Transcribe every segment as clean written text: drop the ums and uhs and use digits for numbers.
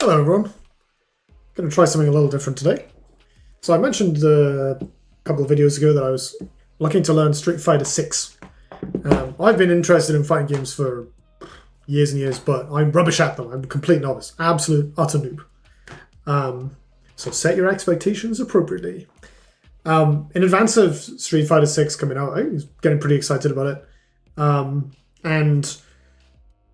Hello everyone, going to try something a little different today. So I mentioned a couple of videos ago that I was looking to learn Street Fighter 6. I've been interested in fighting games for years and years, but I'm rubbish at them. I'm a complete novice, absolute utter noob. So set your expectations appropriately. In advance of Street Fighter 6 coming out, I was getting pretty excited about it. And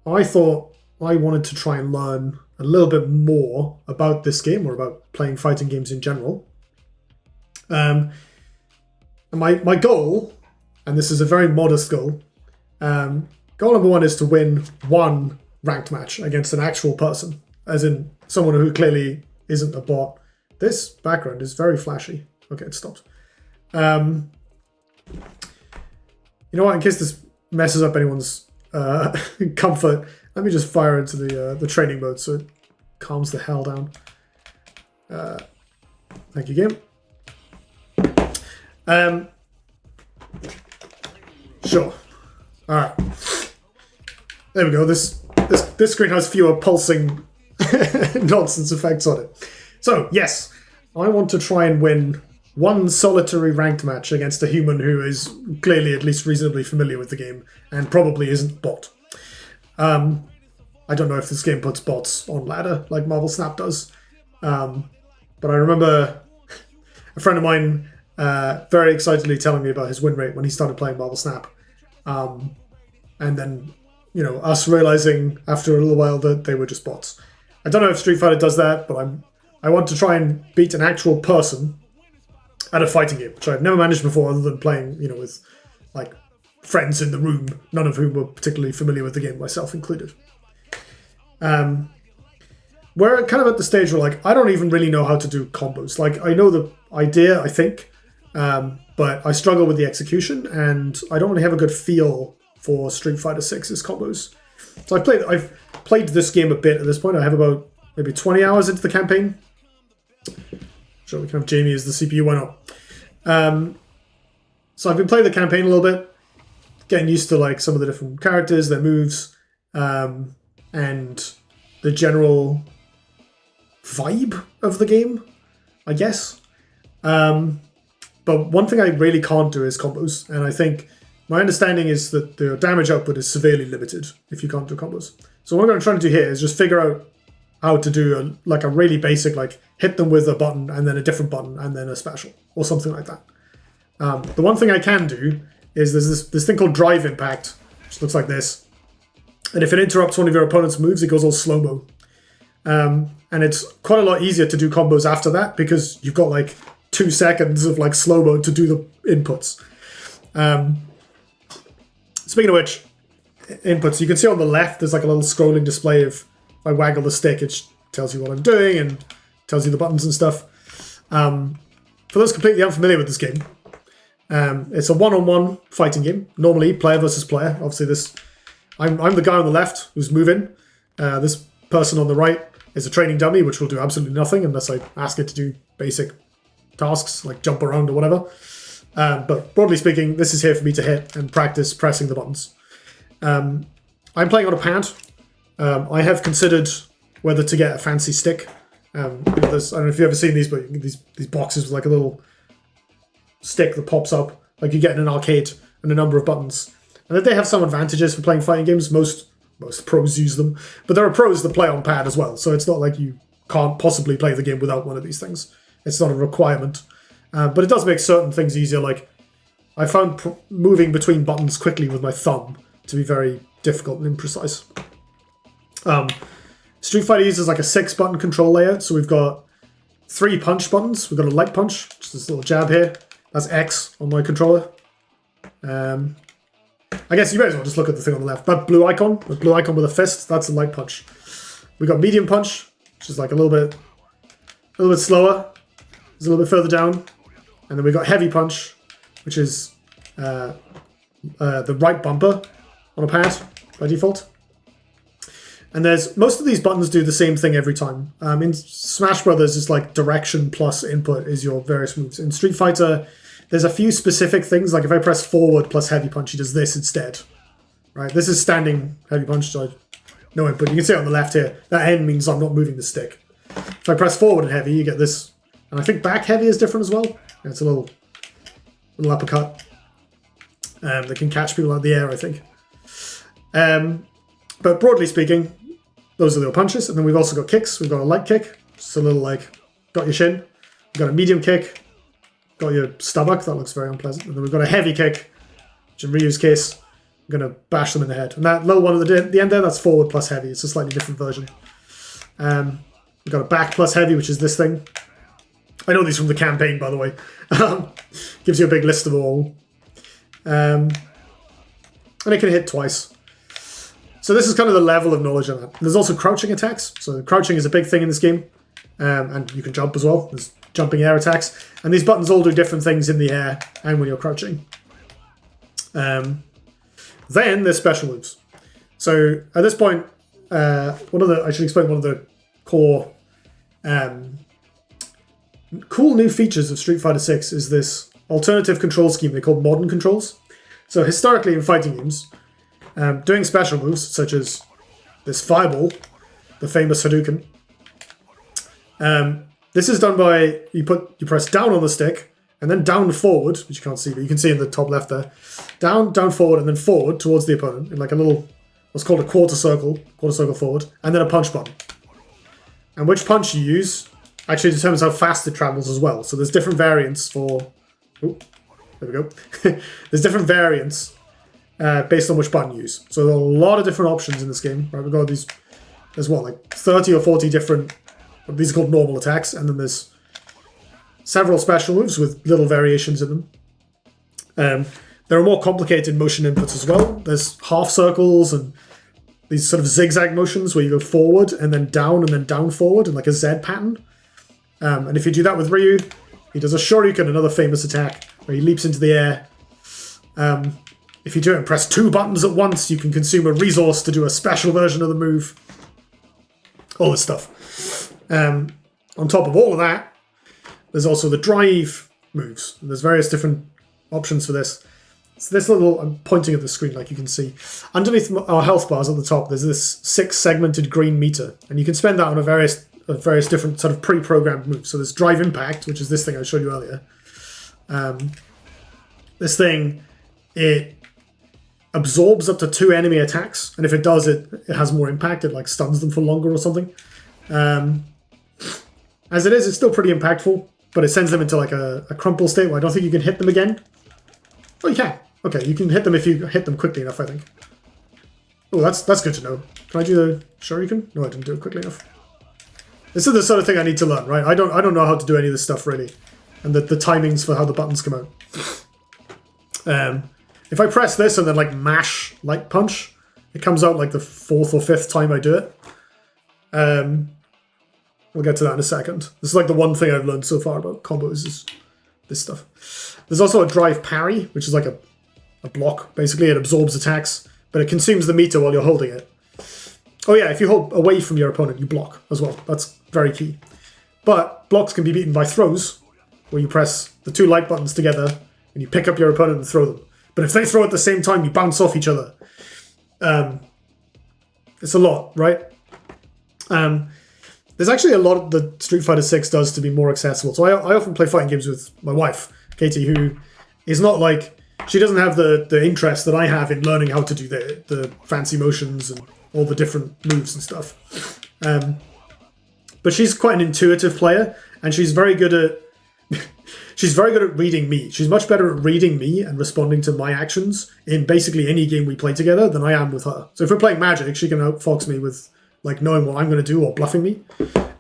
I thought I wanted to try and learn a little bit more about this game, or about playing fighting games in general. And my goal, and this is a very modest goal, goal number one is to win one ranked match against an actual person, as in someone who clearly isn't a bot. This background is very flashy. Okay, it stopped. You know what, in case this messes up anyone's comfort, let me just fire into the training mode so it calms the hell down. Thank you, game. Sure. All right. There we go. This screen has fewer pulsing nonsense effects on it. So yes, I want to try and win one solitary ranked match against a human who is clearly at least reasonably familiar with the game and probably isn't bot. I don't know if this game puts bots on ladder like Marvel Snap does, but I remember a friend of mine very excitedly telling me about his win rate when he started playing Marvel Snap, and then us realizing after a little while that they were just bots. I don't know if Street Fighter does that, but I want to try and beat an actual person at a fighting game, which I've never managed before, other than playing with like friends in the room, none of whom were particularly familiar with the game, myself included. We're kind of at the stage where like I don't even really know how to do combos. Like I know the idea, I think, but I struggle with the execution, and I don't really have a good feel for Street Fighter 6's combos. So I've played this game a bit at this point. I have about maybe 20 hours into the campaign. Sure, we can have Jamie as the CPU. Why not? So I've been playing the campaign a little bit, getting used to like some of the different characters, their moves, and the general vibe of the game, I guess. But one thing I really can't do is combos, and I think my understanding is that the damage output is severely limited if you can't do combos. So what I'm going to try to do here is just figure out how to do a really basic, like hit them with a button and then a different button and then a special or something like that. The one thing I can do is there's this thing called Drive Impact, which looks like this. And if it interrupts one of your opponent's moves, it goes all slow-mo. And it's quite a lot easier to do combos after that because you've got like 2 seconds of like slow-mo to do the inputs. Speaking of which, inputs, you can see on the left there's like a little scrolling display of, if I waggle the stick, it tells you what I'm doing and tells you the buttons and stuff. For those completely unfamiliar with this game, it's a one-on-one fighting game. Normally, player versus player. Obviously, I'm the guy on the left who's moving. This person on the right is a training dummy, which will do absolutely nothing unless I ask it to do basic tasks like jump around or whatever. But broadly speaking, this is here for me to hit and practice pressing the buttons. I'm playing on a pad. I have considered whether to get a fancy stick. I don't know if you've ever seen these, but these boxes with like a little stick that pops up like you get in an arcade and a number of buttons. And that they have some advantages for playing fighting games. Most pros use them, but there are pros that play on pad as well. So it's not like you can't possibly play the game without one of these things. It's not a requirement, but it does make certain things easier. Like I found moving between buttons quickly with my thumb to be very difficult and imprecise. Street Fighter uses like a 6-button control layout. So we've got 3 punch buttons. We've got a light punch, which is this little jab here. That's X on my controller. I guess you may as well just look at the thing on the left. That blue icon with a fist, that's a light punch. We've got medium punch, which is like a little bit slower. It's a little bit further down. And then we've got heavy punch, which is the right bumper on a pad by default. And most of these buttons do the same thing every time. In Smash Brothers, it's like direction plus input is your various moves. In Street Fighter, there's a few specific things, like if I press forward plus heavy punch, he does this instead. Right, this is standing heavy punch, so no input. You can see it on the left here. That N means I'm not moving the stick. If I press forward and heavy, you get this. And I think back heavy is different as well. Yeah, it's a little uppercut that can catch people out of the air, I think. But broadly speaking, those are the punches. And then we've also got kicks. We've got a light kick. Just a little like, got your shin. We've got a medium kick. Got your stomach. That looks very unpleasant. And then we've got a heavy kick, which in Ryu's case, I'm going to bash them in the head. And that little one at the end there, that's forward plus heavy. It's a slightly different version. We've got a back plus heavy, which is this thing. I know these from the campaign, by the way. Gives you a big list of all. And it can hit twice. So this is kind of the level of knowledge on that. There's also crouching attacks. So crouching is a big thing in this game. And you can jump as well. There's jumping air attacks. And these buttons all do different things in the air and when you're crouching. Then there's special moves. So at this point, I should explain one of the core cool new features of Street Fighter 6 is this alternative control scheme they call modern controls. So historically in fighting games, doing special moves such as this fireball, the famous Hadouken, this is done by you press down on the stick and then down forward, which you can't see, but you can see in the top left there, down forward and then forward towards the opponent in like a little what's called a quarter circle forward, and then a punch button. And which punch you use actually determines how fast it travels as well. So there's different variants for... Oh, there we go. There's different variants based on which button you use. So there are a lot of different options in this game. Right, we've got these... There's what, like 30 or 40 different... These are called normal attacks. And then there's several special moves with little variations in them. There are more complicated motion inputs as well. There's half circles and these sort of zigzag motions where you go forward and then down forward in like a Z pattern. And if you do that with Ryu, he does a Shoryuken, another famous attack, where he leaps into the air. If you do it and press 2 buttons at once, you can consume a resource to do a special version of the move. All this stuff. On top of all of that, there's also the drive moves. And there's various different options for this. So this little, I'm pointing at the screen like you can see. Underneath our health bars at the top, there's this 6-segmented green meter. And you can spend that on various different sort of pre-programmed moves. So there's drive impact, which is this thing I showed you earlier. This thing, it absorbs up to 2 enemy attacks. And if it does, it has more impact. It like stuns them for longer or something. As it is, it's still pretty impactful. But it sends them into like a crumple state where I don't think you can hit them again. Oh, you can. Okay, you can hit them if you hit them quickly enough, I think. Oh, that's good to know. Can I do the Shoryuken? No, I didn't do it quickly enough. This is the sort of thing I need to learn, right? I don't know how to do any of this stuff, really. And the timings for how the buttons come out. If I press this and then, like, mash light punch, it comes out, like, the 4th or 5th time I do it. We'll get to that in a second. This is, like, the one thing I've learned so far about combos is this stuff. There's also a drive parry, which is like a block. Basically, it absorbs attacks, but it consumes the meter while you're holding it. Oh yeah, if you hold away from your opponent, you block as well. That's very key. But blocks can be beaten by throws, where you press the 2 light buttons together, and you pick up your opponent and throw them. But if they throw at the same time, you bounce off each other. It's a lot, right? There's actually a lot that Street Fighter 6 does to be more accessible. So I often play fighting games with my wife, Katie, who is not like... She doesn't have the interest that I have in learning how to do the fancy motions and all the different moves and stuff. But she's quite an intuitive player, and she's very good at... she's very good at reading me. She's much better at reading me and responding to my actions in basically any game we play together than I am with her. So if we're playing Magic, she can outfox me with like knowing what I'm going to do or bluffing me.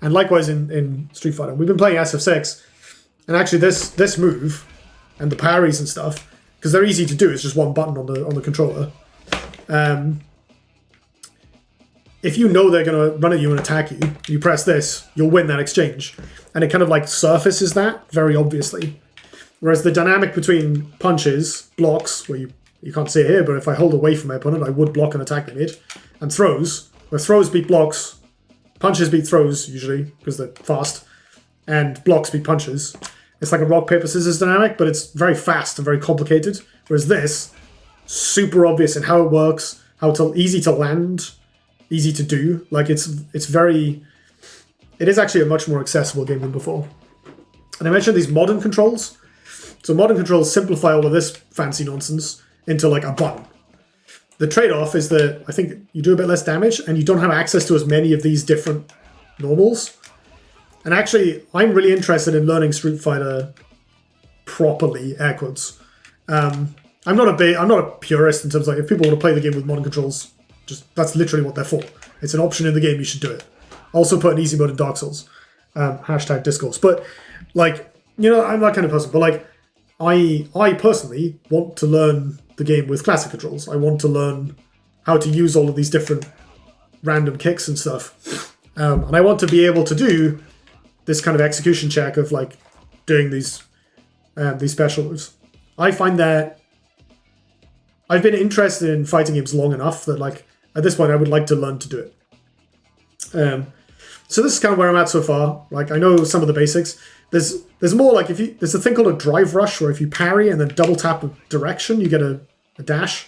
And likewise in Street Fighter. We've been playing SF6, and actually this move and the parries and stuff, because they're easy to do, it's just one button on the controller. If you know they're going to run at you and attack you, you press this, you'll win that exchange. And it kind of like surfaces that very obviously. Whereas the dynamic between punches, blocks, where you can't see it here, but if I hold away from my opponent, I would block an attack they made, and throws, where throws beat blocks, punches beat throws usually, because they're fast, and blocks beat punches. It's like a rock, paper, scissors dynamic, but it's very fast and very complicated. Whereas this, super obvious in how it works, easy to land, easy to do. Like it's very... it is actually a much more accessible game than before. And I mentioned these modern controls. So modern controls simplify all of this fancy nonsense into like a button. The trade-off is that I think you do a bit less damage and you don't have access to as many of these different normals. And actually, I'm really interested in learning Street Fighter properly, air quotes. I'm not a purist in terms of like, if people want to play the game with modern controls, just that's literally what they're for. It's an option in the game, you should do it. Also put an easy mode in Dark Souls. Hashtag discourse. But like, you know, I'm that kind of person. But like, I personally want to learn the game with classic controls. I want to learn how to use all of these different random kicks and stuff. And I want to be able to do this kind of execution check of like doing these special moves. I find that I've been interested in fighting games long enough that like at this point I would like to learn to do it. So this is kind of where I'm at so far. Like I know some of the basics. There's more like there's a thing called a drive rush where if you parry and then double tap a direction, you get a dash.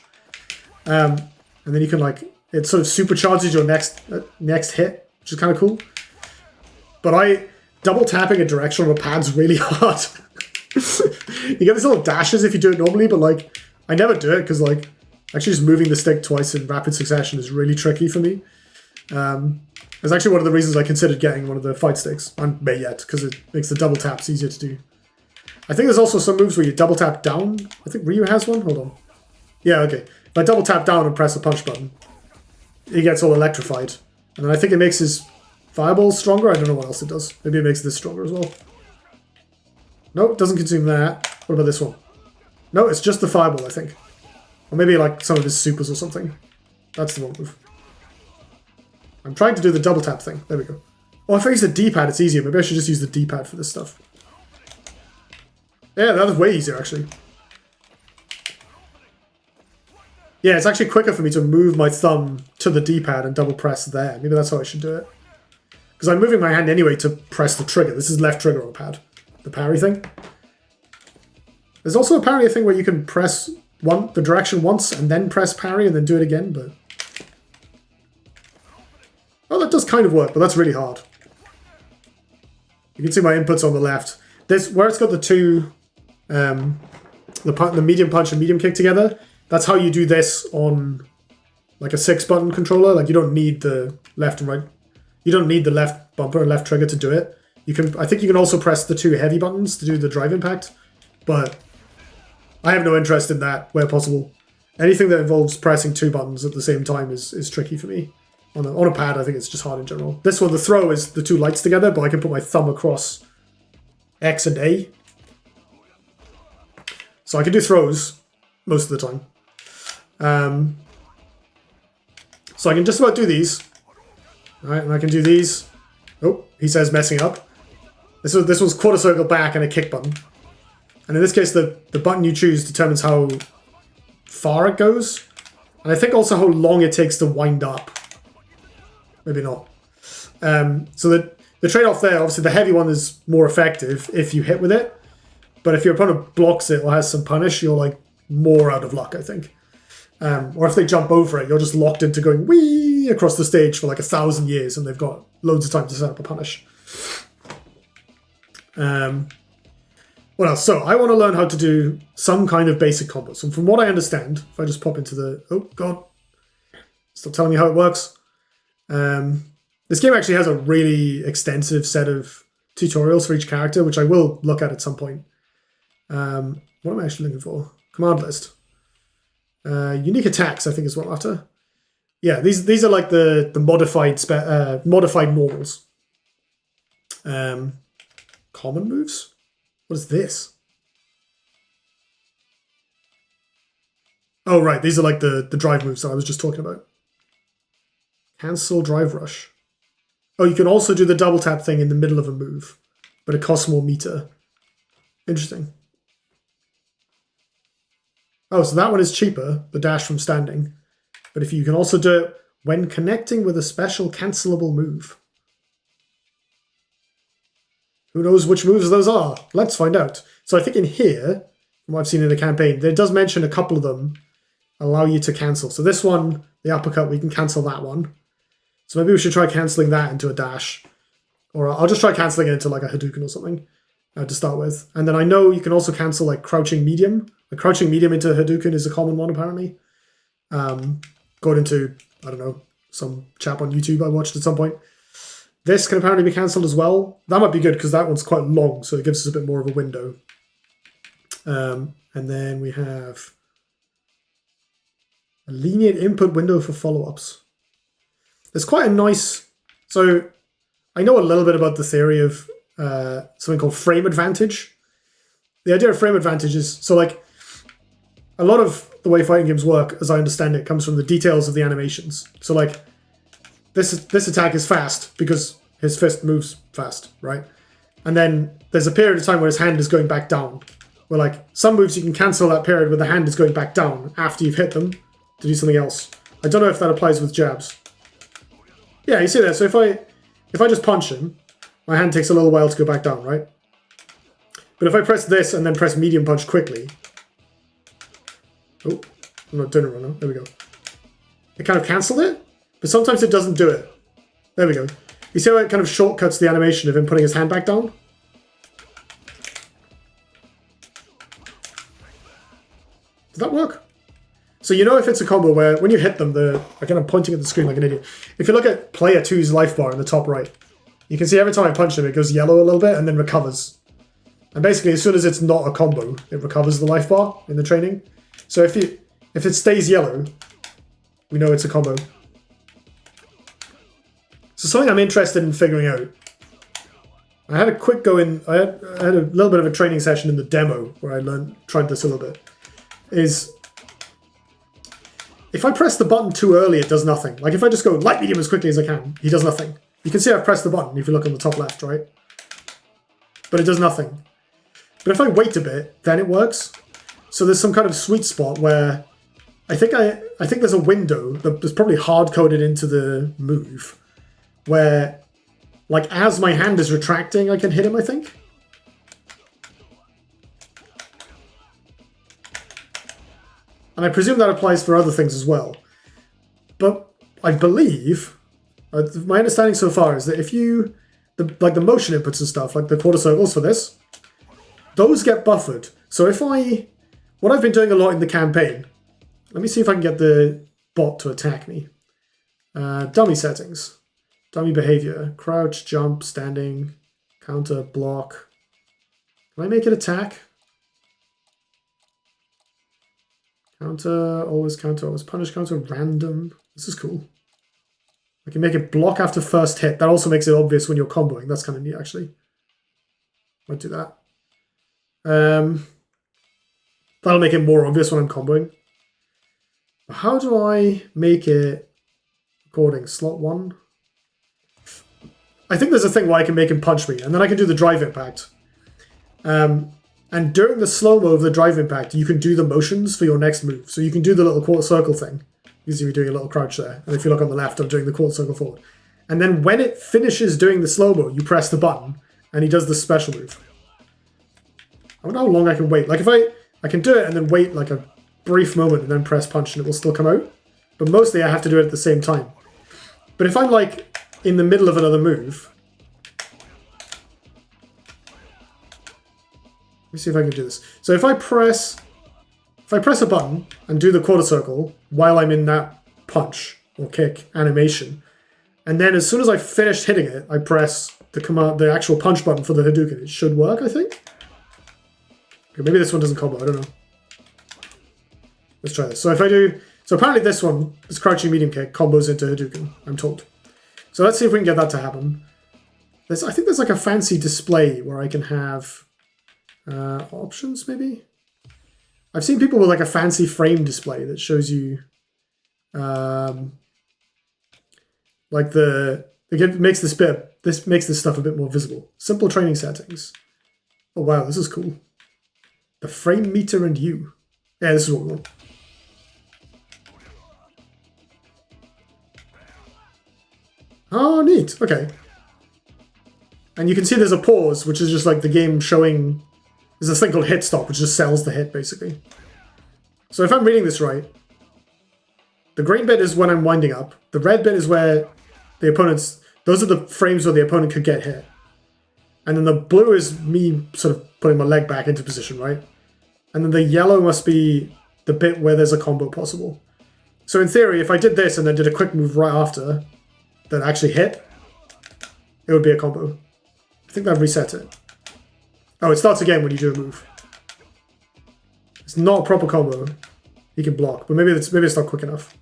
And then you can like it sort of supercharges your next hit, which is kind of cool. But double tapping a direction on a pad's really hard. You get these little dashes if you do it normally, but like I never do it because like actually just moving the stick twice in rapid succession is really tricky for me. It's actually one of the reasons I considered getting one of the fight sticks. I haven't made yet because it makes the double taps easier to do. I think there's also some moves where you double tap down. I think Ryu has one. Hold on. Yeah, okay. If I double tap down and press the punch button, he gets all electrified. And then I think it makes his fireballs stronger. I don't know what else it does. Maybe it makes this stronger as well. Nope, it doesn't consume that. What about this one? No, it's just the fireball, I think. Or maybe like some of his supers or something. That's the one move. I'm trying to do the double tap thing. There we go. Oh, if I use the D-pad, it's easier. Maybe I should just use the D-pad for this stuff. Yeah, that was way easier, actually. Yeah, it's actually quicker for me to move my thumb to the D-pad and double press there. Maybe that's how I should do it. Because I'm moving my hand anyway to press the trigger. This is left trigger on the pad. The parry thing. There's also apparently a thing where you can press the direction once and then press parry and then do it again, but... Oh, that does kind of work, but that's really hard. You can see my inputs on the left. This where it's got the two, the medium punch and medium kick together. That's how you do this on like a 6-button controller. Like you don't need the left and right. You don't need the left bumper and left trigger to do it. You can. I think you can also press the 2 heavy buttons to do the drive impact, but I have no interest in that where possible. Anything that involves pressing 2 buttons at the same time is tricky for me. On a pad, I think it's just hard in general. This one, the throw is the 2 lights together, but I can put my thumb across X and A. So I can do throws most of the time. So I can just about do these. Alright, and I can do these. Oh, he says messing up. This was quarter circle back and a kick button. And in this case, the button you choose determines how far it goes. And I think also how long it takes to wind up. Maybe not. So the trade-off there, obviously the heavy one is more effective if you hit with it. But if your opponent blocks it or has some punish, you're like more out of luck, I think. Or if they jump over it, you're just locked into going wee across the stage for like 1,000 years and they've got loads of time to set up a punish. What else? So I want to learn how to do some kind of basic combos. And from what I understand, if I just pop into the... Oh, God. Stop telling me how it works. This game actually has a really extensive set of tutorials for each character, which I will look at some point. What am I actually looking for? Command list. Unique attacks, I think is what I'm after. Yeah, these are like the modified normals. Common moves? What is this? Oh, right. These are like the drive moves that I was just talking about. Cancel drive rush. Oh, you can also do the double tap thing in the middle of a move, but it costs more meter. Interesting. Oh, so that one is cheaper, the dash from standing. But if you can also do it when connecting with a special cancelable move. Who knows which moves those are? Let's find out. So I think in here, from what I've seen in the campaign, there does mention a couple of them allow you to cancel. So this one, the uppercut, we can cancel that one. So maybe we should try cancelling that into a dash. Or I'll just try cancelling it into like a Hadouken or something to start with. And then I know you can also cancel like crouching medium. Like crouching medium into Hadouken is a common one apparently. Going into, I don't know, some chap on YouTube I watched at some point. This can apparently be cancelled as well. That might be good because that one's quite long, so it gives us a bit more of a window. And then we have a lenient input window for follow-ups. It's quite a nice... So I know a little bit about the theory of something called frame advantage. The idea of frame advantage is... So like, a lot of the way fighting games work, as I understand it, comes from the details of the animations. So like, this attack is fast because his fist moves fast, right? And then there's a period of time where his hand is going back down. Where like, some moves you can cancel that period where the hand is going back down after you've hit them to do something else. I don't know if that applies with jabs. Yeah, you see that. So if I just punch him, my hand takes a little while to go back down, right? But if I press this and then press medium punch quickly... Oh, I'm not doing it right now. There we go. It kind of cancelled it, but sometimes it doesn't do it. There we go. You see how it kind of shortcuts the animation of him putting his hand back down? Does that work? So you know if it's a combo where when you hit them, I'm pointing at the screen like an idiot. If you look at player 2's life bar in the top right, you can see every time I punch him, it goes yellow a little bit and then recovers. And basically, as soon as it's not a combo, it recovers the life bar in the training. So if it stays yellow, we know it's a combo. So something I'm interested in figuring out. I had a quick go in. I had a little bit of a training session in the demo where I tried this a little bit. Is if I press the button too early, it does nothing. Like if I just go light medium as quickly as I can, he does nothing. You can see I've pressed the button if you look on the top left, right? But it does nothing. But if I wait a bit, then it works. So there's some kind of sweet spot where I think there's a window that's probably hard-coded into the move where, like, as my hand is retracting, I can hit him, I think. And I presume that applies for other things as well. But I believe, my understanding so far is that if you, like the motion inputs and stuff, like the quarter circles for this, those get buffered. So what I've been doing a lot in the campaign, let me see if I can get the bot to attack me. Dummy settings, dummy behavior, crouch, jump, standing, counter, block. Can I make it attack? Counter, always punish, counter, random. This is cool. I can make it block after first hit. That also makes it obvious when you're comboing. That's kind of neat, actually. Might do that. That'll make it more obvious when I'm comboing. How do I make it recording? Slot 1? I think there's a thing where I can make him punch me, and then I can do the drive impact. And during the slow-mo of the drive impact, you can do the motions for your next move. So you can do the little quarter circle thing. You see me doing a little crouch there. And if you look on the left, I'm doing the quarter circle forward. And then when it finishes doing the slow-mo, you press the button, and he does the special move. I wonder how long I can wait. Like if I can do it and then wait like a brief moment and then press punch and it will still come out. But mostly I have to do it at the same time. But if I'm like in the middle of another move... Let me see if I can do this. So if I press a button and do the quarter circle while I'm in that punch or kick animation, and then as soon as I finished hitting it, I press the actual punch button for the Hadouken, it should work, I think. Okay, maybe this one doesn't combo, I don't know. Let's try this. So apparently this one, this crouching medium kick, combos into Hadouken, I'm told. So let's see if we can get that to happen. I think there's like a fancy display where I can have options, maybe? I've seen people with like a fancy frame display that shows you like it makes this stuff a bit more visible. Simple training settings. Oh wow, this is cool. The frame meter and you. Yeah, this is what we want. Oh, neat. Okay. And you can see there's a pause, which is just like the game showing... There's this thing called hit stop, which just sells the hit, basically. So if I'm reading this right, the green bit is when I'm winding up. The red bit is where the opponent's... Those are the frames where the opponent could get hit. And then the blue is me sort of putting my leg back into position, right? And then the yellow must be the bit where there's a combo possible. So in theory, if I did this and then did a quick move right after that actually hit, it would be a combo. I think that reset it. Oh, it starts again when you do a move. It's not a proper combo. He can block, but maybe it's not quick enough.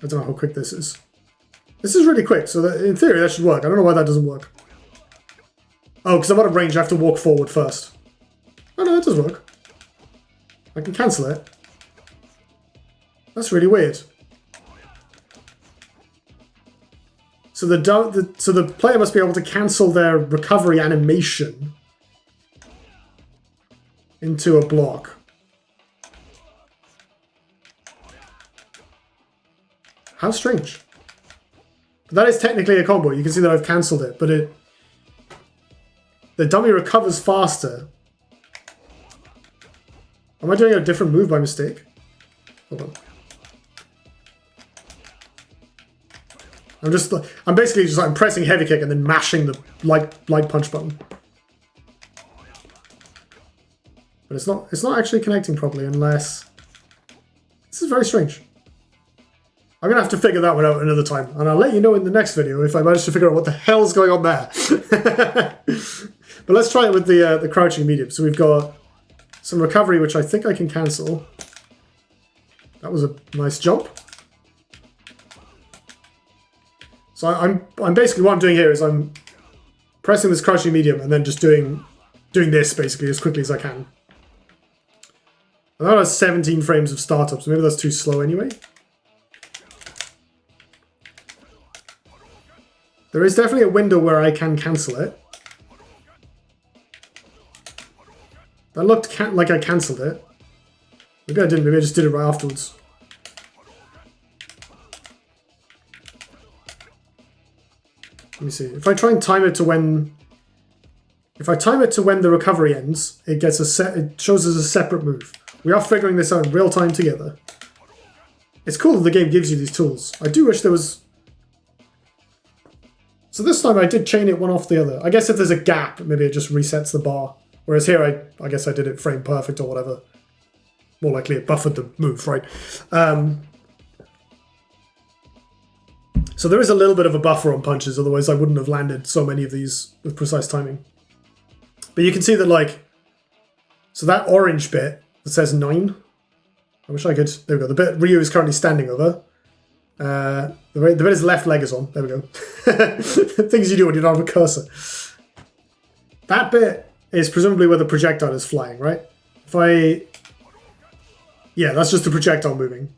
I don't know how quick this is. This is really quick, so that, in theory that should work. I don't know why that doesn't work. Oh, because I'm out of range, I have to walk forward first. Oh no, it does work. I can cancel it. That's really weird. So the player must be able to cancel their recovery animation into a block. How strange. But that is technically a combo. You can see that I've cancelled it, but the dummy recovers faster. Am I doing a different move by mistake? Hold on. I'm basically just like pressing heavy kick and then mashing the light punch button. But it's not actually connecting properly unless... This is very strange. I'm going to have to figure that one out another time. And I'll let you know in the next video if I manage to figure out what the hell's going on there. But let's try it with the crouching medium. So we've got some recovery, which I think I can cancel. That was a nice jump. So I'm basically, what I'm doing here is I'm pressing this crouching medium and then just doing this basically as quickly as I can. And that has 17 frames of startup, so maybe that's too slow anyway. There is definitely a window where I can cancel it. That looked like I cancelled it. Maybe I didn't, maybe I just did it right afterwards. Let me see. If I try and time it to when... If I time it to when the recovery ends, it shows as a separate move. We are figuring this out in real time together. It's cool that the game gives you these tools. I do wish there was... So this time I did chain it one off the other. I guess if there's a gap, maybe it just resets the bar. Whereas here, I guess I did it frame perfect or whatever. More likely it buffered the move, right? So there is a little bit of a buffer on punches, otherwise I wouldn't have landed so many of these with precise timing. But you can see that, like... So that orange bit that says 9. I wish I could... There we go. The bit Ryu is currently standing over. The bit his left leg is on. There we go. Things you do when you don't have a cursor. That bit is presumably where the projectile is flying, right? If I... Yeah, that's just the projectile moving.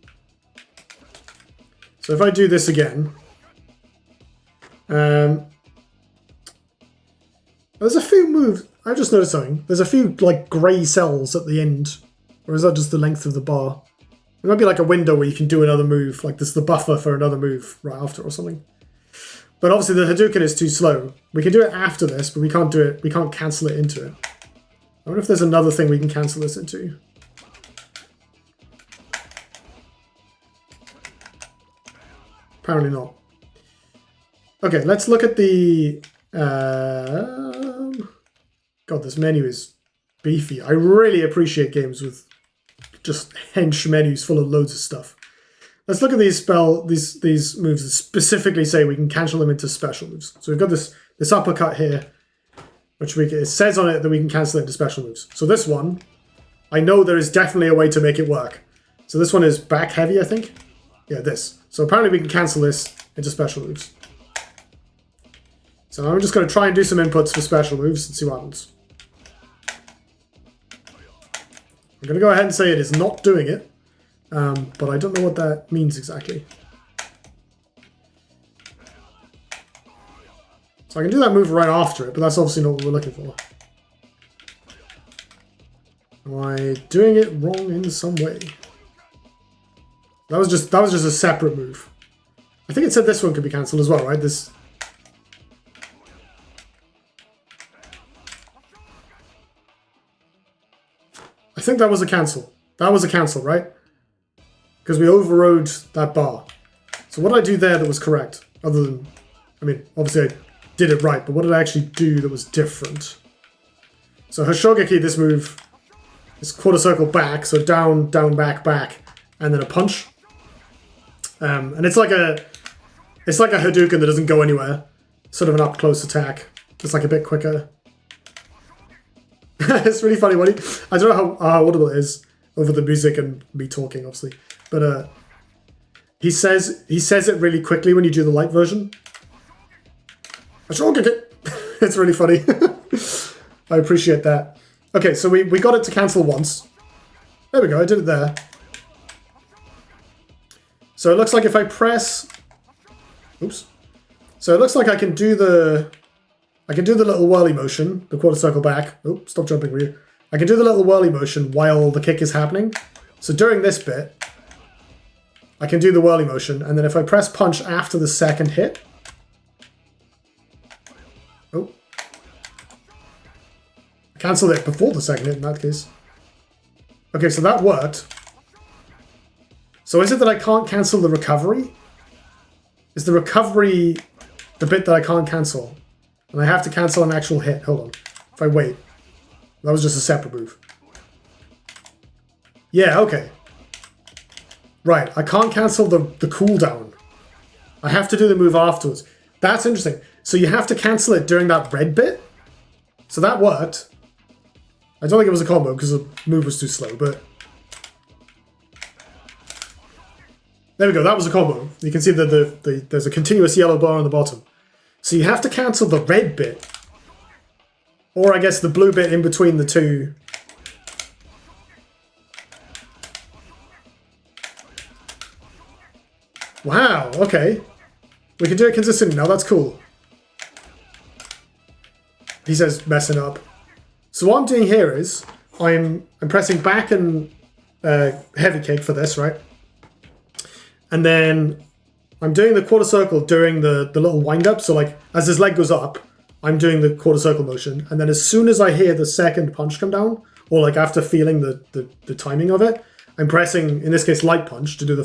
So if I do this again... there's a few moves... I've just noticed something. There's a few, like, grey cells at the end. Or is that just the length of the bar? It might be like a window where you can do another move, like this is the buffer for another move right after or something. But obviously the Hadouken is too slow. We can do it after this, but we can't do it, we can't cancel it into it. I wonder if there's another thing we can cancel this into. Apparently not. Okay, let's look at the... God, this menu is beefy. I really appreciate games with just hench menus full of loads of stuff. Let's look at these moves that specifically say we can cancel them into special moves. So we've got this uppercut here, which it says on it that we can cancel it into special moves. So this one, I know there is definitely a way to make it work. So this one is back heavy, I think. Yeah, this. So apparently we can cancel this into special moves. So I'm just going to try and do some inputs for special moves and see what happens. I'm going to go ahead and say it is not doing it, but I don't know what that means exactly. So I can do that move right after it, but that's obviously not what we're looking for. Am I doing it wrong in some way? That was just a separate move. I think it said this one could be cancelled as well, right? This. I think that was a cancel. That was a cancel, right? Because we overrode that bar. So what did I do there that was correct? Other than, I mean, obviously I did it right, but what did I actually do that was different? So Hoshogeki, this move is quarter circle back, so down, down, back, back, and then a punch. And it's like a Hadouken that doesn't go anywhere. Sort of an up close attack. It's like a bit quicker. It's really funny. I don't know how audible it is over the music and me talking, obviously, but he says it really quickly when you do the light version. It's really funny. I appreciate that. Okay, so we got it to cancel once. There we go, I did it there. So it looks like if I press... Oops. So it looks like I can do the little whirly motion, the quarter circle back. Oh, stop jumping, will you? I can do the little whirly motion while the kick is happening. So during this bit, I can do the whirly motion, and then if I press punch after the second hit... Oh. I cancelled it before the second hit in that case. Okay, so that worked. So is it that I can't cancel the recovery? Is the recovery the bit that I can't cancel? And I have to cancel an actual hit. Hold on. If I wait. That was just a separate move. Yeah, okay. Right, I can't cancel the cooldown. I have to do the move afterwards. That's interesting. So you have to cancel it during that red bit? So that worked. I don't think it was a combo because the move was too slow, but... There we go, that was a combo. You can see that there's a continuous yellow bar on the bottom. So you have to cancel the red bit. Or I guess the blue bit in between the two. Wow, okay. We can do it consistently now, that's cool. He says messing up. So what I'm doing here is, I'm pressing back and heavy kick for this, right? And then I'm doing the quarter circle during the little wind up. So like as his leg goes up, I'm doing the quarter circle motion. And then as soon as I hear the second punch come down, or like after feeling the timing of it, I'm pressing, in this case, light punch to do the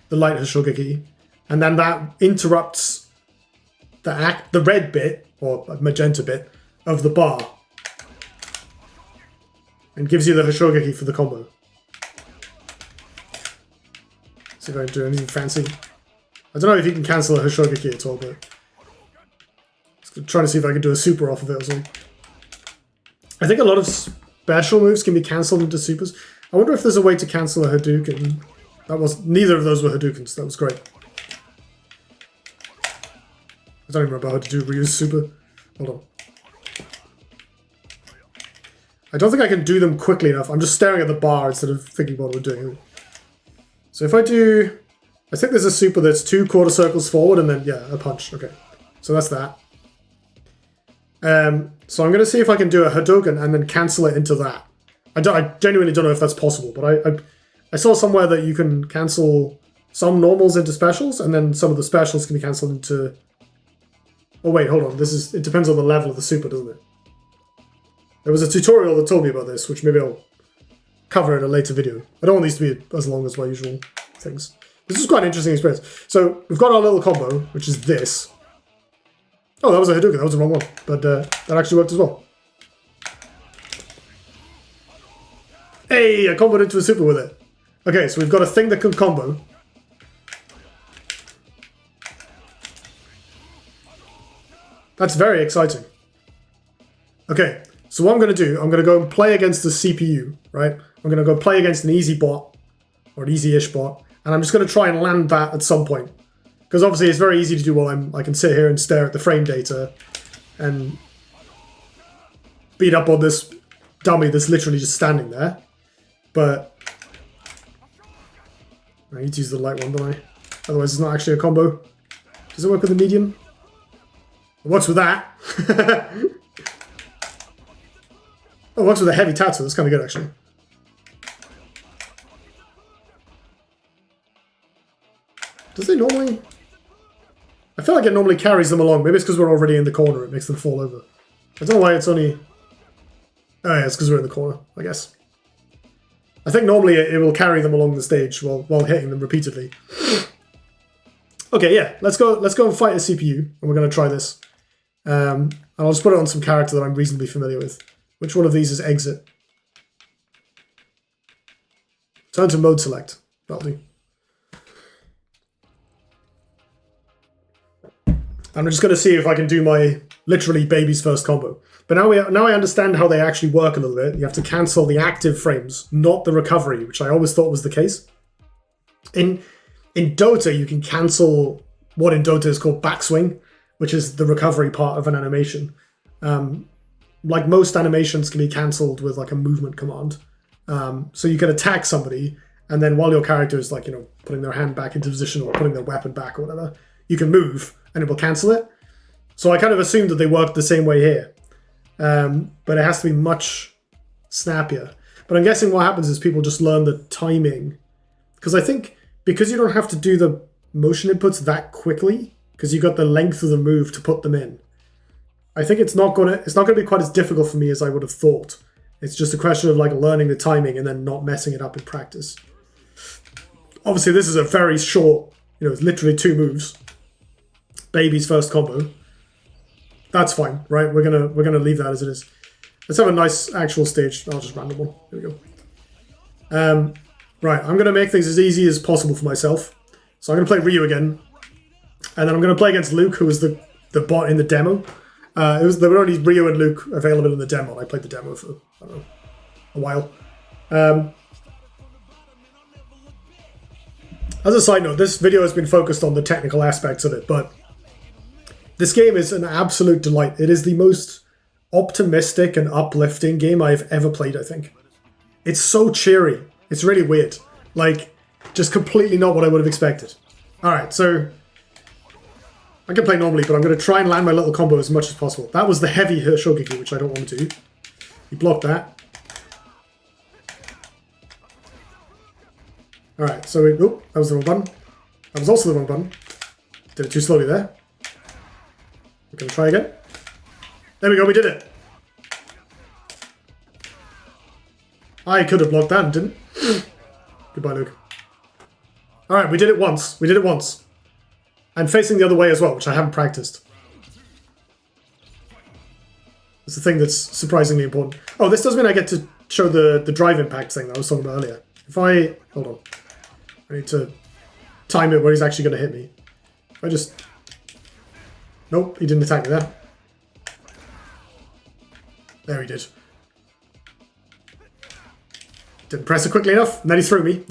light Hoshogeki. And then that interrupts the red bit, or magenta bit, of the bar. And gives you the Hoshogeki for the combo. See if I can do anything fancy. I don't know if you can cancel a Hoshogeki at all, but... I'm trying to see if I can do a super off of it or something. I think a lot of special moves can be cancelled into supers. I wonder if there's a way to cancel a Hadouken. Neither of those were Hadoukens. That was great. I don't even remember how to do reuse super. Hold on. I don't think I can do them quickly enough. I'm just staring at the bar instead of thinking what we're doing. So if I do... I think there's a super that's 2 quarter circles forward and then, yeah, a punch. Okay. So that's that. So I'm going to see if I can do a Hadouken and then cancel it into that. I genuinely don't know if that's possible, but I saw somewhere that you can cancel some normals into specials, and then some of the specials can be cancelled into... Oh wait, hold on. It depends on the level of the super, doesn't it? There was a tutorial that told me about this, which maybe I'll cover in a later video. I don't want these to be as long as my usual things. This is quite an interesting experience. So we've got our little combo, which is this. Oh, that was a Hadouken. That was the wrong one. But that actually worked as well. Hey, I comboed into a super with it. Okay, so we've got a thing that can combo. That's very exciting. Okay, so what I'm going to do, I'm going to go and play against the CPU, right? I'm going to go play against an easy bot, or an easy-ish bot, and I'm just going to try and land that at some point. Because obviously it's very easy to do while I can sit here and stare at the frame data and beat up on this dummy that's literally just standing there. But I need to use the light one, don't I? Otherwise it's not actually a combo. Does it work with the medium? It works with that. Oh, it works with a heavy tattoo. That's kind of good, actually. Does they normally... I feel like it normally carries them along. Maybe it's because we're already in the corner. It makes them fall over. I don't know why it's only... Oh yeah, it's because we're in the corner, I guess. I think normally it will carry them along the stage while hitting them repeatedly. Okay, yeah, let's go and fight a CPU, and we're going to try this. And I'll just put it on some character that I'm reasonably familiar with. Which one of these is exit? Turn to mode select. That'll do. I'm just going to see if I can do my literally baby's first combo. But now I understand how they actually work a little bit. You have to cancel the active frames, not the recovery, which I always thought was the case. In Dota, you can cancel what in Dota is called backswing, which is the recovery part of an animation. Like most animations can be cancelled with like a movement command. So you can attack somebody, and then while your character is like, putting their hand back into position or putting their weapon back or whatever, you can move and it will cancel it. So I kind of assumed that they worked the same way here. But it has to be much snappier. But I'm guessing what happens is people just learn the timing. Because I think because you don't have to do the motion inputs that quickly, because you got the length of the move to put them in, I think it's not gonna be quite as difficult for me as I would have thought. It's just a question of like learning the timing and then not messing it up in practice. Obviously, this is a very short, it's literally 2 moves. Baby's first combo. That's fine, right? We're gonna leave that as it is. Let's have a nice actual stage. I'll just random one. Here we go. Right, I'm gonna make things as easy as possible for myself. So I'm gonna play Ryu again, and then I'm gonna play against Luke, who was the bot in the demo. There were only Ryu and Luke available in the demo, and I played the demo for I don't know a while. As a side note, this video has been focused on the technical aspects of it, but this game is an absolute delight. It is the most optimistic and uplifting game I've ever played, I think. It's so cheery. It's really weird. Like, just completely not what I would have expected. Alright, so I can play normally, but I'm going to try and land my little combo as much as possible. That was the heavy Shogeki, which I don't want to do. He blocked that. Alright, so that was the wrong button. That was also the wrong button. Did it too slowly there. We're going to try again. There we go, we did it. I could have blocked that and didn't. Goodbye, Luke. Alright, we did it once. We did it once. And facing the other way as well, which I haven't practiced. It's the thing that's surprisingly important. Oh, this does mean I get to show the drive impact thing that I was talking about earlier. If I... Hold on. I need to time it where he's actually going to hit me. If I just... Nope, he didn't attack me there. There he did. Didn't press it quickly enough, and then he threw me.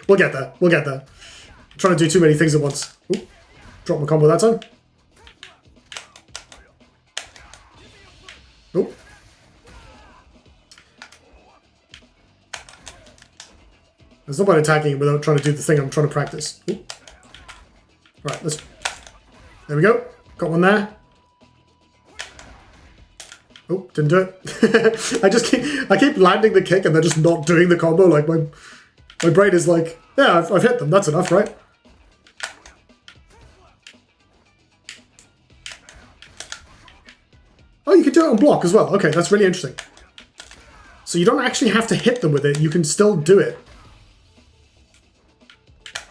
We'll get there. We'll get there. I'm trying to do too many things at once. Ooh, drop my combo that time. Nope. There's no point attacking him without trying to do the thing I'm trying to practice. Ooh. Right, let's... There we go. Got one there. Oh, didn't do it. I keep landing the kick and they're just not doing the combo. Like my brain is like, yeah, I've hit them. That's enough, right? Oh, you can do it on block as well. Okay, that's really interesting. So you don't actually have to hit them with it. You can still do it.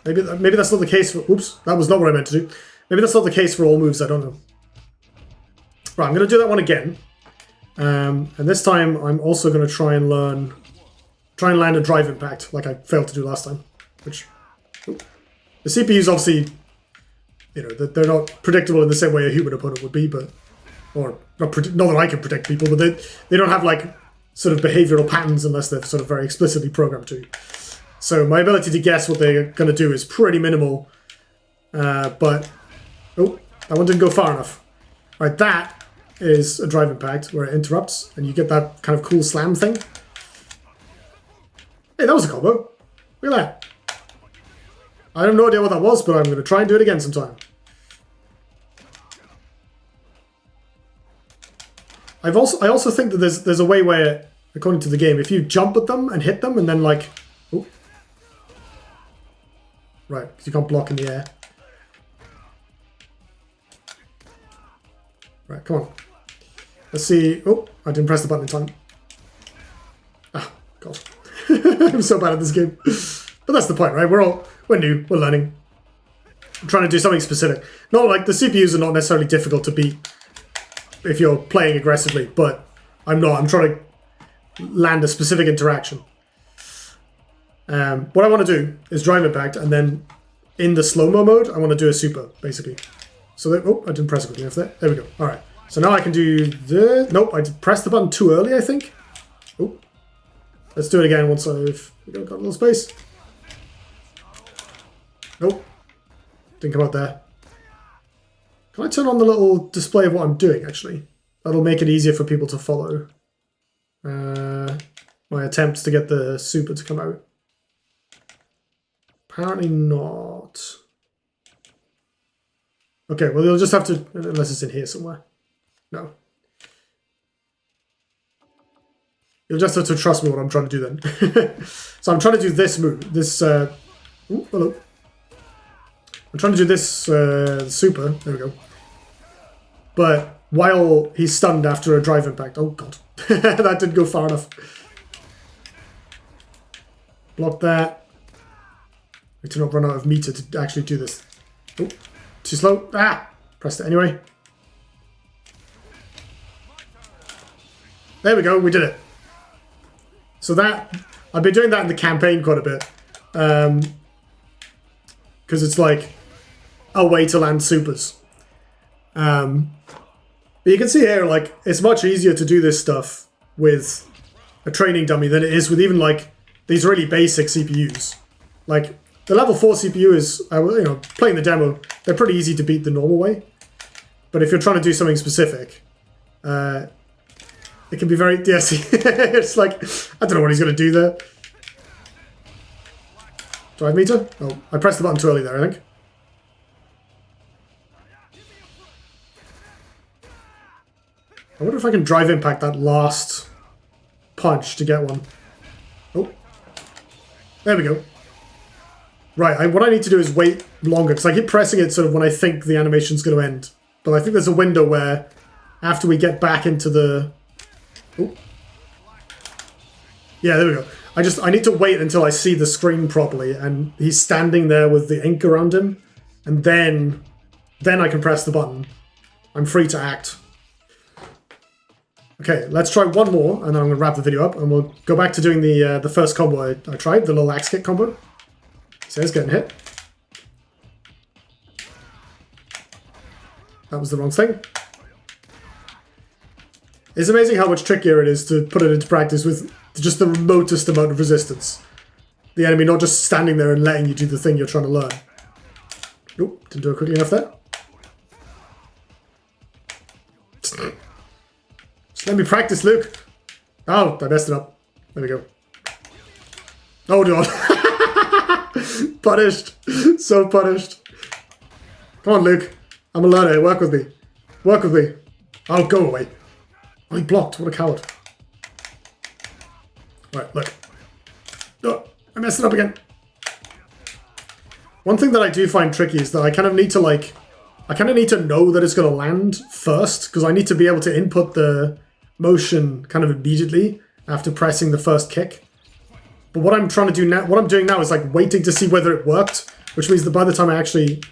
Maybe that's not the case for... Oops, that was not what I meant to do. Maybe that's not the case for all moves. I don't know. Right, I'm going to do that one again. And this time I'm also going to try and land a drive impact like I failed to do last time. Which... Oops. The CPU's obviously... they're not predictable in the same way a human opponent would be, but... Or, not that I can predict people, but they don't have, like, sort of behavioral patterns unless they're sort of very explicitly programmed to. So my ability to guess what they're going to do is pretty minimal. But... Oh, that one didn't go far enough. Right, that is a drive impact where it interrupts, and you get that kind of cool slam thing. Hey, that was a combo. Look at that. I have no idea what that was, but I'm going to try and do it again sometime. I also think that there's a way where, according to the game, if you jump at them and hit them and then like... Oh. Right, because you can't block in the air. Right, come on. Let's see... Oh, I didn't press the button in time. Ah, God. I'm so bad at this game. But that's the point, right? We're new, we're learning. I'm trying to do something specific. Not like the CPUs are not necessarily difficult to beat if you're playing aggressively, but I'm not. I'm trying to land a specific interaction. What I want to do is drive impact, and then in the slow-mo mode, I want to do a super, basically. So that, oh, I didn't press it quickly enough there. There we go. All right. So now I can do the... Nope, I pressed the button too early, I think. Oh. Let's do it again once I've got a little space. Nope. Didn't come out there. Can I turn on the little display of what I'm doing, actually? That'll make it easier for people to follow. My attempts to get the super to come out. Apparently not. Okay, well, you'll just have to... Unless it's in here somewhere. No. You'll just have to trust me what I'm trying to do then. So I'm trying to do this move. This... Ooh, hello. I'm trying to do this super. There we go. But while he's stunned after a drive impact... Oh, God. That didn't go far enough. Block that. I need to not run out of meter to actually do this. Oh, too slow. Ah! Pressed it anyway. There we go, we did it. So that... I've been doing that in the campaign quite a bit. Because it's like a way to land supers. But you can see here, like, it's much easier to do this stuff with a training dummy than it is with even, like, these really basic CPUs. Like, the level 4 CPU is, you know, playing the demo, they're pretty easy to beat the normal way. But if you're trying to do something specific, it can be very, yes, it's like, I don't know what he's going to do there. Drive meter? Oh, I pressed the button too early there, I think. I wonder if I can drive impact that last punch to get one. Oh. There we go. Right, what I need to do is wait longer, because I keep pressing it sort of when I think the animation's going to end. But I think there's a window where, after we get back into the... Oh. Yeah, there we go. I need to wait until I see the screen properly, and he's standing there with the ink around him, and then I can press the button. I'm free to act. Okay, let's try one more, and then I'm going to wrap the video up, and we'll go back to doing the first combo I tried, the little axe kick combo. So it's getting hit. That was the wrong thing. It's amazing how much trickier it is to put it into practice with just the remotest amount of resistance. The enemy not just standing there and letting you do the thing you're trying to learn. Nope, didn't do it quickly enough there. Just let me practice, Luke. Oh, I messed it up. There we go. Oh, God. Punished. So punished. Come on, Luke. I'm a learner. Work with me. Work with me. Oh, go away. Oh, he blocked. What a coward. Right, look. Oh, I messed it up again. One thing that I do find tricky is that I kind of need to, like... I kind of need to know that it's going to land first, because I need to be able to input the motion kind of immediately after pressing the first kick. But what I'm trying to do now, what I'm doing now is like waiting to see whether it worked, which means that by the time I actually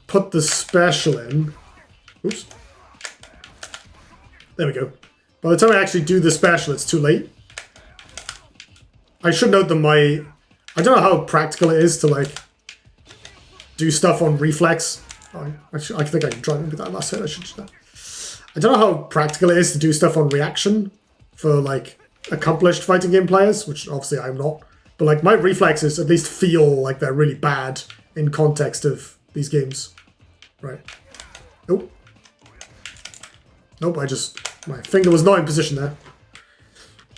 put the special in, oops, there we go. By the time I actually do the special, it's too late. I should note that I don't know how practical it is to like do stuff on reflex. Oh, I think I can try and do that last hit. I should do that. I don't know how practical it is to do stuff on reaction for like accomplished fighting game players, which obviously I'm not. But like my reflexes at least feel like they're really bad in context of these games. Right. Nope. Nope, my finger was not in position there.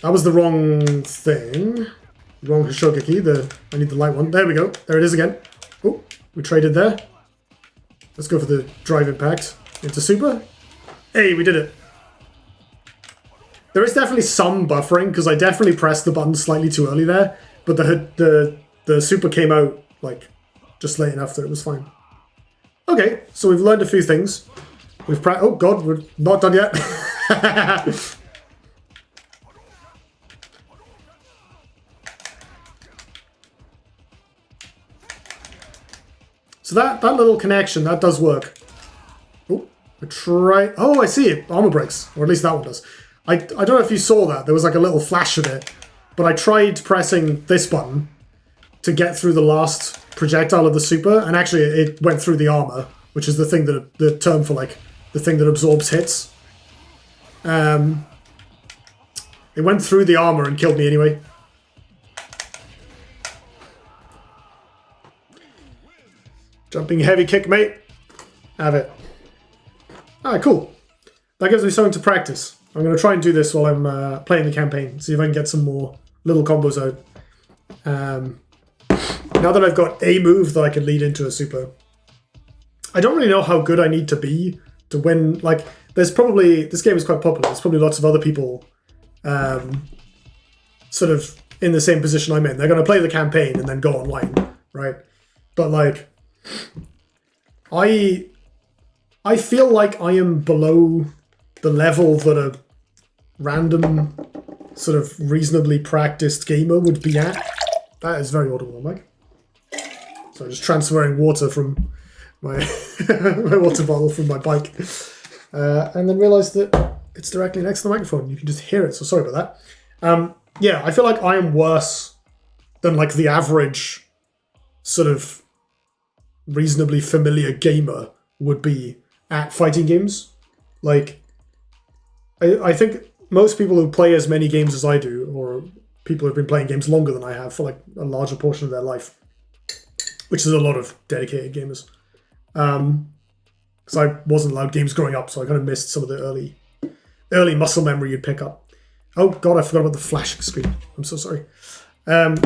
That was the wrong thing. Wrong Hashogeki. I need the light one. There we go. There it is again. Oh, we traded there. Let's go for the drive impact into super. Hey, we did it. There is definitely some buffering, because I definitely pressed the button slightly too early there, but the super came out like just late enough that it was fine. Okay, so we've learned a few things. Oh God, we're not done yet. So that little connection, that does work. Oh, I try. Oh, I see it. Armor breaks, or at least that one does. I don't know if you saw that. There was like a little flash of it, but I tried pressing this button to get through the last projectile of the super, and actually it went through the armor, which is the thing that the term for like the thing that absorbs hits. It went through the armor and killed me anyway. Jumping heavy kick, mate. Have it. Ah, cool. That gives me something to practice. I'm going to try and do this while I'm playing the campaign. See if I can get some more little combos out. Now that I've got a move that I can lead into a super. I don't really know how good I need to be to win. Like, there's probably... This game is quite popular. There's probably lots of other people sort of in the same position I'm in. They're going to play the campaign and then go online, right? But, like... I feel like I am below the level that a random sort of reasonably practiced gamer would be at. That is very audible, Mike. So I'm just transferring water from my, my water bottle from my bike. And then realised that it's directly next to the microphone. You can just hear it, so sorry about that. Yeah, I feel like I am worse than like the average sort of reasonably familiar gamer would be at fighting games. Like, I think most people who play as many games as I do, or people who've been playing games longer than I have for like a larger portion of their life, which is a lot of dedicated gamers. Because I wasn't allowed games growing up, so I kind of missed some of the early muscle memory you'd pick up. Oh god, I forgot about the flashing screen. I'm so sorry. Oh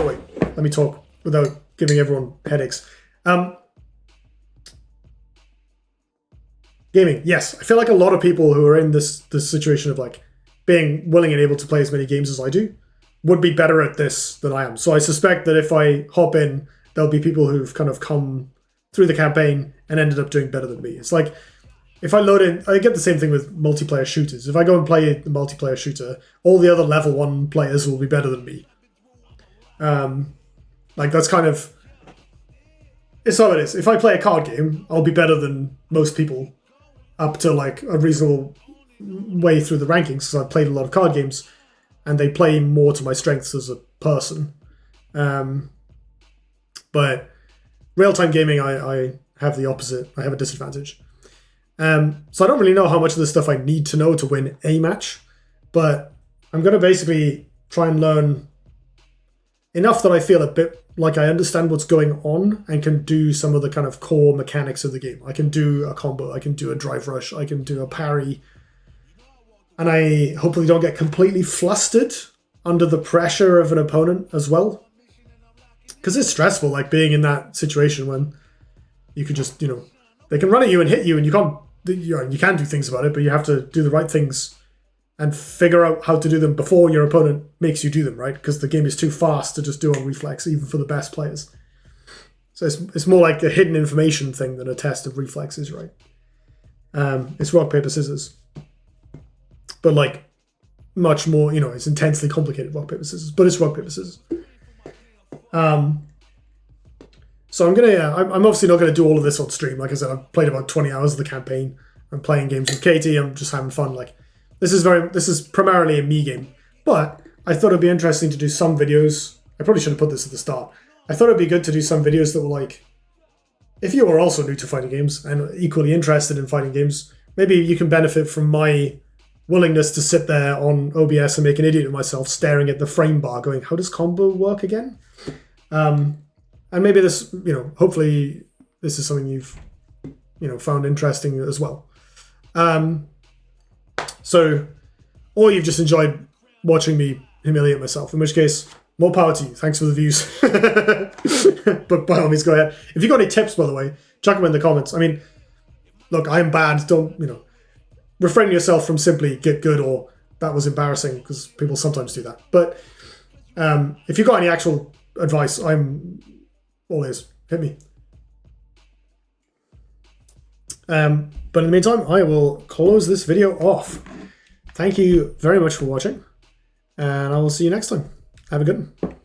wait, let me talk without giving everyone headaches. Gaming, yes. I feel like a lot of people who are in this situation of like being willing and able to play as many games as I do would be better at this than I am. So I suspect that if I hop in, there'll be people who've kind of come through the campaign and ended up doing better than me. It's like, if I load in, I get the same thing with multiplayer shooters. If I go and play a multiplayer shooter, all the other level 1 players will be better than me. Like, that's kind of... It's how it is. If I play a card game, I'll be better than most people up to, like, a reasonable way through the rankings, because I've played a lot of card games, and they play more to my strengths as a person. But real-time gaming, I have the opposite. I have a disadvantage. So I don't really know how much of this stuff I need to know to win a match, but I'm going to basically try and learn enough that I feel a bit like I understand what's going on and can do some of the kind of core mechanics of the game. I can do a combo, I can do a drive rush, I can do a parry, and I hopefully don't get completely flustered under the pressure of an opponent as well. Because it's stressful, like being in that situation when you could just, they can run at you and hit you, and you can't, you can do things about it, but you have to do the right things and figure out how to do them before your opponent makes you do them, right? Because the game is too fast to just do on reflex, even for the best players. So it's more like a hidden information thing than a test of reflexes, right? It's rock, paper, scissors. But like, much more, it's intensely complicated rock, paper, scissors, but it's rock, paper, scissors. So I'm obviously not going to do all of this on stream. Like I said, I've played about 20 hours of the campaign. I'm playing games with Katie. I'm just having fun. Like, this is primarily a me game. But I thought it'd be interesting to do some videos. I probably should have put this at the start. I thought it'd be good to do some videos that were like, if you are also new to fighting games and equally interested in fighting games, maybe you can benefit from my willingness to sit there on OBS and make an idiot of myself staring at the frame bar going, how does combo work again? And maybe this, hopefully this is something you've, found interesting as well. So, or you've just enjoyed watching me humiliate myself, in which case, more power to you. Thanks for the views. But by all means, go ahead. If you've got any tips, by the way, chuck them in the comments. I mean, look, I'm bad. Don't, refrain yourself from simply get good or that was embarrassing, because people sometimes do that. But if you've got any actual advice, I'm all ears. Hit me. But in the meantime, I will close this video off. Thank you very much for watching, and I will see you next time. Have a good one.